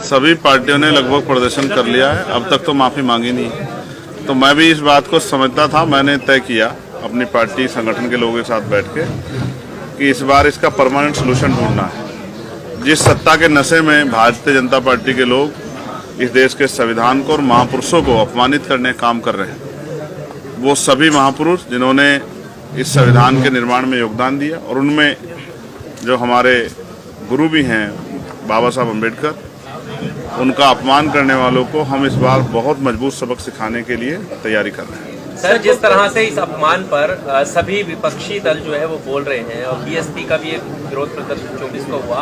सभी पार्टियों ने लगभग प्रदर्शन कर लिया है, अब तक तो माफ़ी मांगी नहीं है। तो मैं भी इस बात को समझता था, मैंने तय किया अपनी पार्टी संगठन के लोगों के साथ बैठ के कि इस बार इसका परमानेंट सोल्यूशन ढूंढना है। जिस सत्ता के नशे में भारतीय जनता पार्टी के लोग इस देश के संविधान को और महापुरुषों को अपमानित करने का काम कर रहे हैं, वो सभी महापुरुष जिन्होंने इस संविधान के निर्माण में योगदान दिया और उनमें जो हमारे गुरु भी हैं बाबा साहब अम्बेडकर, उनका अपमान करने वालों को हम इस बार बहुत मजबूत सबक सिखाने के लिए तैयारी कर रहे हैं। सर, जिस तरह से इस अपमान पर सभी विपक्षी दल जो है वो बोल रहे हैं और बीएसपी का भी एक विरोध प्रदर्शन 24 को हुआ,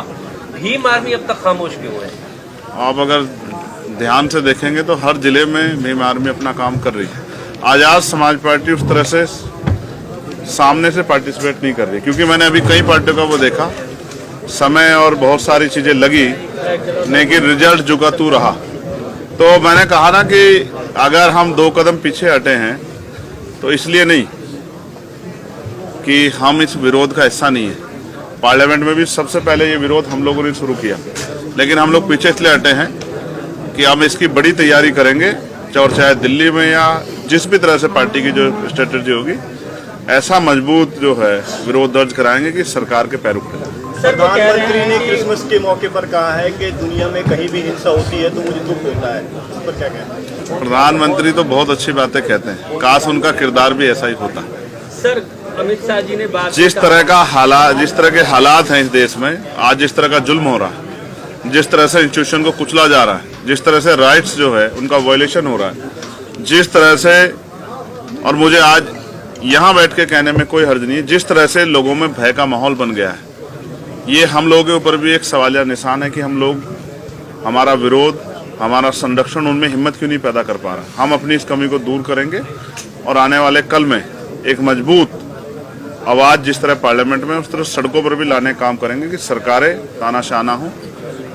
भीम आर्मी अब तक खामोश क्यों है? आप अगर ध्यान से देखेंगे तो हर जिले में भीम आर्मी अपना काम कर रही है। आज़ाद समाज पार्टी उस तरह से सामने से पार्टिसिपेट नहीं कर रही, क्योंकि मैंने अभी कई पार्टियों का वो देखा, समय और बहुत सारी चीज़ें लगी लेकिन रिजल्ट जुगा तू रहा। तो मैंने कहा ना कि अगर हम 2 कदम पीछे हटे हैं तो इसलिए नहीं कि हम इस विरोध का हिस्सा नहीं है। पार्लियामेंट में भी सबसे पहले ये विरोध हम लोगों ने शुरू किया, लेकिन हम लोग पीछे इसलिए हटे हैं कि हम इसकी बड़ी तैयारी करेंगे, और चाहे दिल्ली में या जिस भी तरह से पार्टी की जो स्ट्रेटेजी होगी, ऐसा मजबूत जो है विरोध दर्ज कराएंगे कि सरकार के पैर उठे। प्रधानमंत्री ने क्रिसमस के मौके पर कहा है कि दुनिया में कहीं भी हिंसा होती है तो मुझे दुख होता है, उस पर क्या कहना है? प्रधानमंत्री तो बहुत अच्छी बातें कहते हैं, काश उनका किरदार भी ऐसा ही होता। सर, अमित शाह जी ने बात जिस तरह के हालात हैं इस देश में, आज जिस तरह का जुल्म हो रहा है, जिस तरह से इंस्टीट्यूशन को कुचला जा रहा है, जिस तरह से राइट्स जो है उनका वायलेशन हो रहा है, जिस तरह से, और मुझे आज यहाँ बैठ के कहने में कोई हर्ज नहीं है, जिस तरह से लोगों में भय का माहौल बन गया है, ये हम लोगों के ऊपर भी एक सवालिया निशान है कि हम लोग, हमारा विरोध, हमारा संरक्षण उनमें हिम्मत क्यों नहीं पैदा कर पा रहा। हम अपनी इस कमी को दूर करेंगे और आने वाले कल में एक मजबूत आवाज़ जिस तरह पार्लियामेंट में, उस तरह सड़कों पर भी लाने का काम करेंगे कि सरकारें तानाशाह ना हो,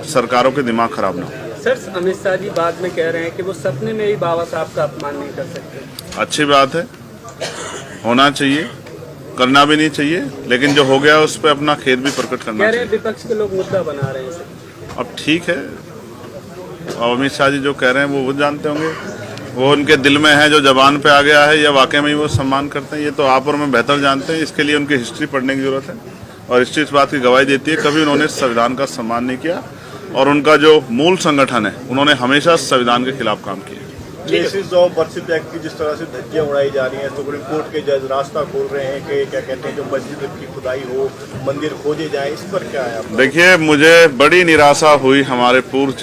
सरकारों के दिमाग खराब ना हो। सर, अमित शाह जी बाद में कह रहे हैं कि वो सपने में भी बाबा साहब का अपमान नहीं कर सकते। अच्छी बात है, होना चाहिए, करना भी नहीं चाहिए, लेकिन जो हो गया उस पर अपना खेद भी प्रकट करना चाहिए। विपक्ष के लोग मुद्दा बना रहे हैं। अब ठीक है, और अमित शाह जी जो कह रहे हैं वो जानते होंगे, वो उनके दिल में है, जो जबान पे आ गया है, या वाकई में ही वो सम्मान करते हैं, ये तो आप और मैं बेहतर जानते हैं। इसके लिए उनकी हिस्ट्री पढ़ने की जरूरत है, और हिस्ट्री इस बात की गवाही देती है कभी उन्होंने संविधान का सम्मान नहीं किया, और उनका जो मूल संगठन है उन्होंने हमेशा संविधान के खिलाफ काम किया। केसेस ऑफ बर्सित एक्ट की जिस तरह से धज्जियां उड़ाई जा रही हैं, सुप्रीम कोर्ट के जज रास्ता खोल रहे हैं कि क्या कहते हैं जो मस्जिद की खुदाई हो, मंदिर खोजे जाए, इस पर क्या है? देखिए, मुझे बड़ी निराशा हुई हमारे पूर्व